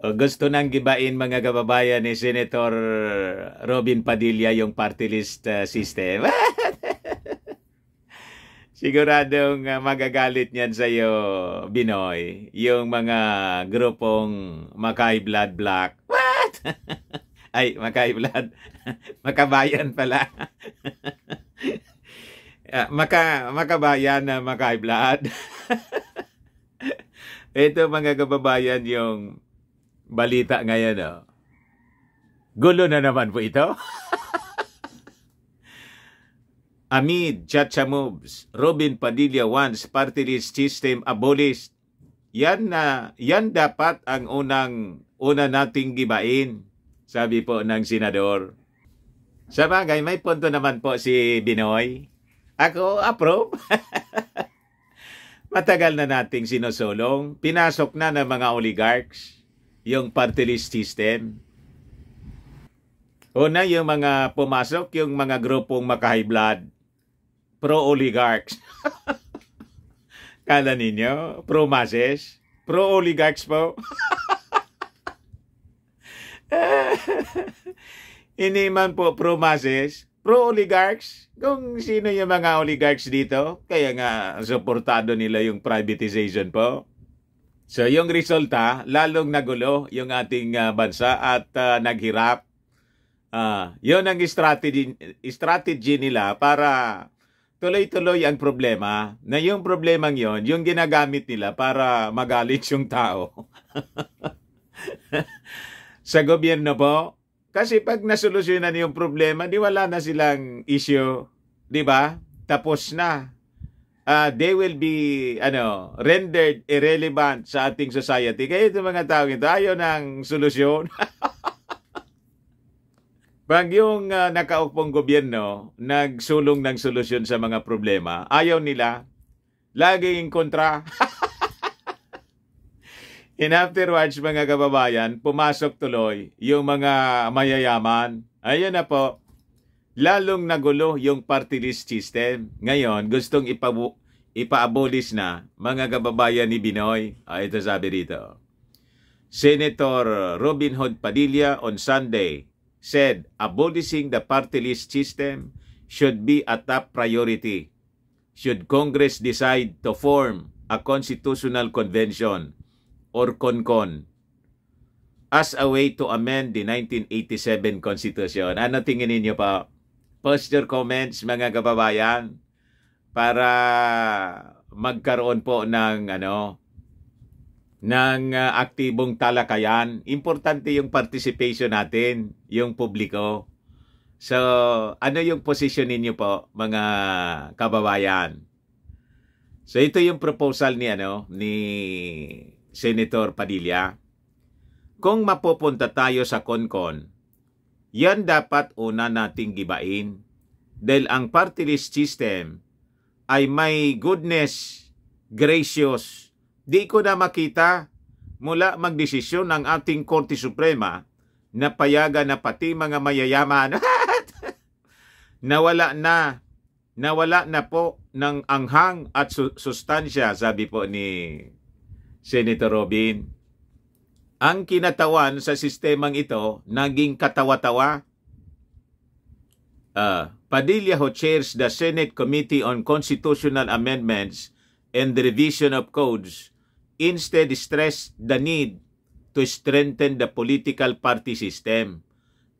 Gusto nang gibain mga kababayan ni Senator Robin Padilla yung party list system. Siguradong magagalit niyan sa iyo, Binoy, yung mga grupong Makay Blood Black. What? Ay, Makay Blood. Makabayan pala. Makabayan na Makay Blood. Ito mga kababayan yung balita ngayon. Oh. Gulo na naman po ito. Amid Chacha moves, Robin Padilla wants party list system abolished. Yan dapat ang una nating gibain, sabi po ng senador. Sa bagay, may punto naman po si Binoy. Ako, approve. Matagal na nating sinusulong. Pinasok na ng mga oligarchs yung party list system. Una, yung mga pumasok, yung mga grupong maka-high blood. Pro-oligarchs. Kala ninyo? Pro-masses? Pro-oligarchs po? Hindi man po pro-masses. Pro-oligarchs? Kung sino yung mga oligarchs dito, kaya nga suportado nila yung privatization po. So yung resulta, lalong nagulo yung ating bansa at naghirap. Yun ang strategy nila para tuloy-tuloy ang problema, na yung problemang yon, yung ginagamit nila para magalit yung tao. Sa gobyerno po, kasi pag nasolusyonan yung problema, di wala na silang issue, di ba? Tapos na. They will be rendered irrelevant sa ating society. Kaya itong mga tao ito, ayaw ng solusyon. Pag yung nakaupong gobyerno nagsulong ng solusyon sa mga problema, ayaw nila, laging kontra. And afterwards, mga kababayan, pumasok tuloy yung mga mayayaman. Ayun na po, lalong nagulo yung party list system. Ngayon, gustong ipa-abolish na mga kababayan ni Binoy. Ito sabi rito. Senator Robin Hood Padilla on Sunday said abolishing the party list system should be a top priority. Should Congress decide to form a constitutional convention or CONCON as a way to amend the 1987 Constitution. Ano tingin niyo pa? Post your comments mga kababayan para magkaroon po ng aktibong talakayan. Importante yung participation natin, yung publiko. So, ano yung position ninyo po, mga kababayan? So, ito yung proposal ni Senator Padilla. Kung mapupunta tayo sa CONCON, yan dapat una nating gibain. Dahil ang party list system ay may goodness, gracious. Di ko na makita mula magdesisyon ng ating Korte Suprema na payagan na pati mga mayayaman nawala na po ng anghang at sustansya, sabi po ni Senator Robin. Ang kinatawan sa sistemang ito naging katawa-tawa. Padilla, who chairs the Senate Committee on Constitutional Amendments and the Revision of Codes, instead stressed the need to strengthen the political party system,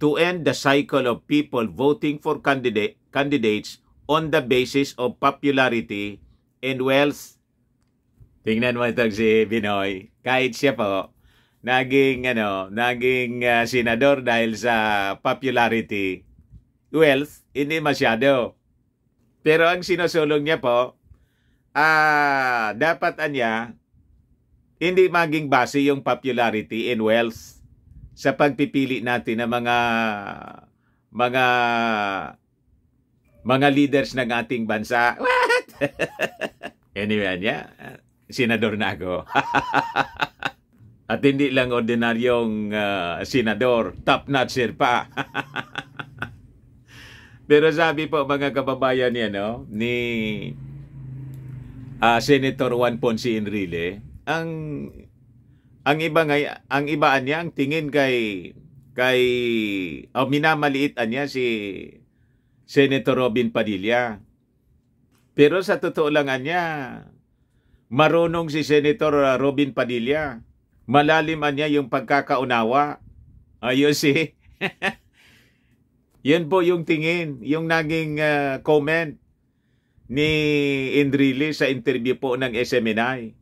to end the cycle of people voting for candidates on the basis of popularity and wealth. Tingnan mo ito si Binoy. Kahit siya po, naging senador dahil sa popularity, wealth, hindi masyado. Pero ang sinusulong niya po, dapat hindi maging base yung popularity and wealth sa pagpipili natin ng mga leaders ng ating bansa. What? Anyway, senador na ako. At hindi lang ordinaryong senador, top-notcher pa. Pero sabi po mga kababayan ni Senator Juan Ponce Enrile, ang ibaan niya ang tingin kay minamaliitan niya si Senator Robin Padilla. Pero sa totoo lang niya, marunong si Senator Robin Padilla. Malalim niya yung pagkakaunawa. Ayos eh. Yan po yung tingin, yung naging comment ni Enrile sa interview po ng SMNI.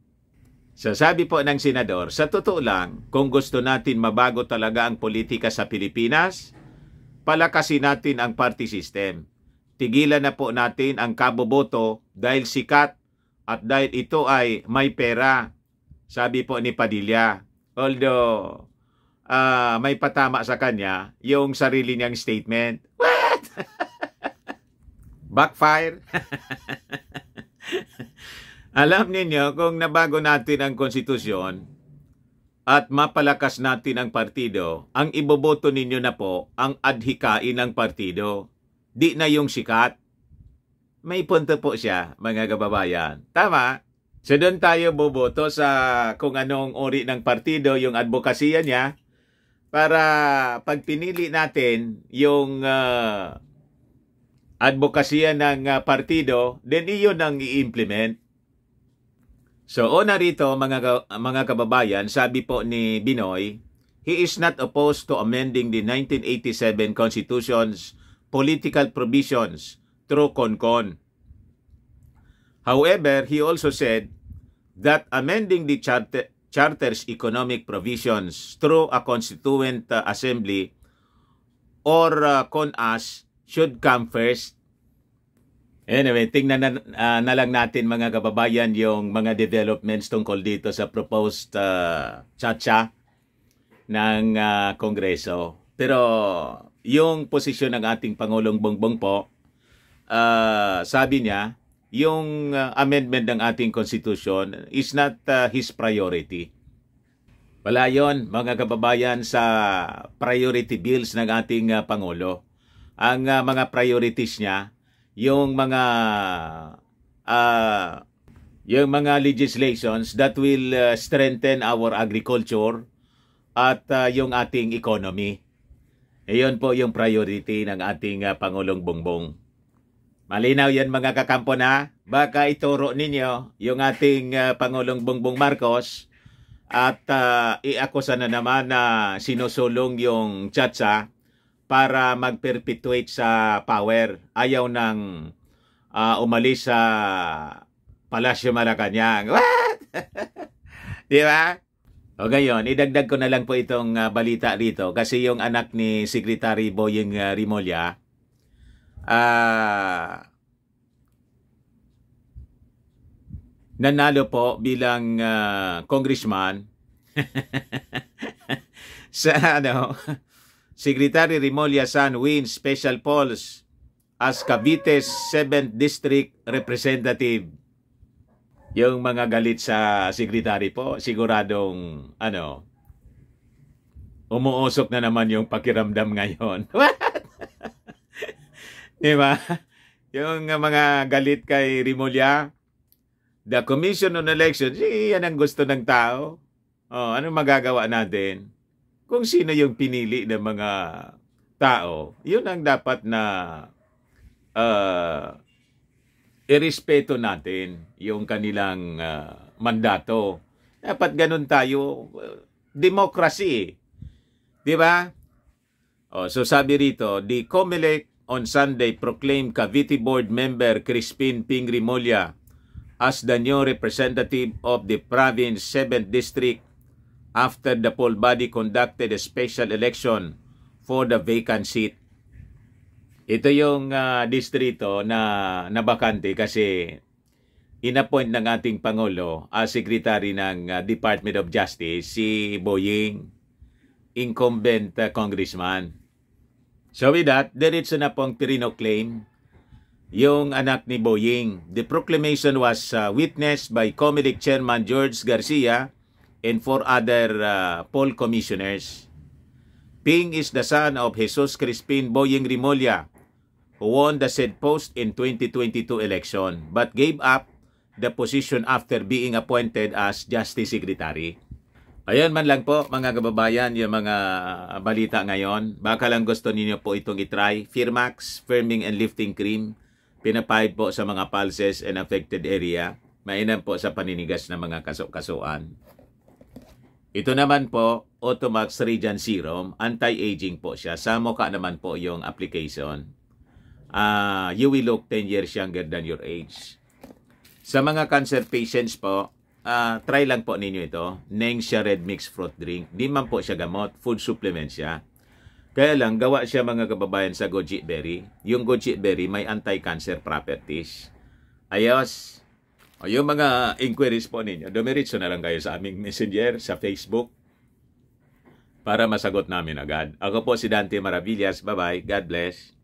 So sabi po ng senador, sa totoo lang, kung gusto natin mabago talaga ang politika sa Pilipinas, palakasin natin ang party system. Tigilan na po natin ang kaboboto dahil sikat at dahil ito ay may pera, sabi po ni Padilla. Although may patama sa kanya yung sarili niyang statement. What? Backfire? Alam ninyo, kung nabago natin ang konstitusyon at mapalakas natin ang partido, ang iboboto ninyo na po ang adhikain ng partido. Di na yung sikat. May punto po siya, mga kababayan. Tama? So doon tayo boboto sa kung anong uri ng partido, yung advokasya niya, para pag pinili natin yung advokasya ng partido, then iyon ang i-implement. So, una rito, mga kababayan, sabi po ni Binoy, he is not opposed to amending the 1987 Constitution's political provisions through CONCON. However, he also said that amending the Charter's economic provisions through a Constituent Assembly or CONAS should come first. Anyway, tingnan na lang natin mga kababayan yung mga developments tungkol dito sa proposed chacha ng Kongreso. Pero yung posisyon ng ating Pangulong Bongbong po, sabi niya, yung amendment ng ating Constitution is not his priority. Wala yon mga kababayan sa priority bills ng ating Pangulo. Ang mga priorities niya, yung mga legislations that will strengthen our agriculture at yung ating economy. Iyon po yung priority ng ating Pangulong Bongbong. Malinaw yan mga kakampo na. Baka ituro ninyo yung ating Pangulong Bongbong Marcos at iakusa na naman na sinusulong yung Chacha para mag-perpetuate sa power. Ayaw nang umalis sa Palasyo Malacanang. What? Di ba? O ngayon, idagdag ko na lang po itong balita rito kasi yung anak ni Secretary Boyeng Rimulya, nanalo po bilang congressman sa Secretary Rimulya's son wins special polls as Cavite's 7th District Representative. Yung mga galit sa secretary po, siguradong umuusok na naman yung pakiramdam ngayon. What? Diba? Yung mga galit kay Rimulya, the Commission on Elections, yan ang gusto ng tao. Ano magagawa natin? Kung sino yung pinili ng mga tao, yun ang dapat na irespeto natin yung kanilang mandato. Dapat ganun tayo. Democracy. Di ba? So sabi rito, the COMELEC on Sunday proclaimed Cavite Board member Crispin Ping Rimulya as the new representative of the province 7th District after the poll body conducted a special election for the vacant seat. Ito yung distrito na nabakante kasi inappoint ng ating Pangulo as Secretary ng Department of Justice si Boyeng, incumbent congressman. So with that, diretso na pong pinoclaim yung anak ni Boyeng. The proclamation was witnessed by COMELEC Chairman George Garcia and 4 other poll commissioners. Ping is the son of Jesus Crispin Boyeng Rimulya, who won the said post in 2022 election but gave up the position after being appointed as Justice Secretary. Ayun man lang po mga kababayan, yung mga balita ngayon. Baka lang gusto ninyo po itong itry. Firmax Firming and Lifting Cream. Pinapahid po sa mga pulses and affected area. Mainam po sa paninigas ng mga kaso-kasuan. Ito naman po, Automax Radiant Serum. Anti-aging po siya. Sa mukha naman po yung application. You will look 10 years younger than your age. Sa mga cancer patients po, try lang po ninyo ito. Nengxia Red Mix Fruit Drink. Di man po siya gamot. Food supplement siya. Kaya lang, gawa siya mga kababayan sa goji berry. Yung goji berry may anti-cancer properties. Ayos. O yung mga inquiries po ninyo, dumiritso na lang kayo sa aming messenger sa Facebook para masagot namin agad. Ako po si Dante Maravillas. Bye-bye. God bless.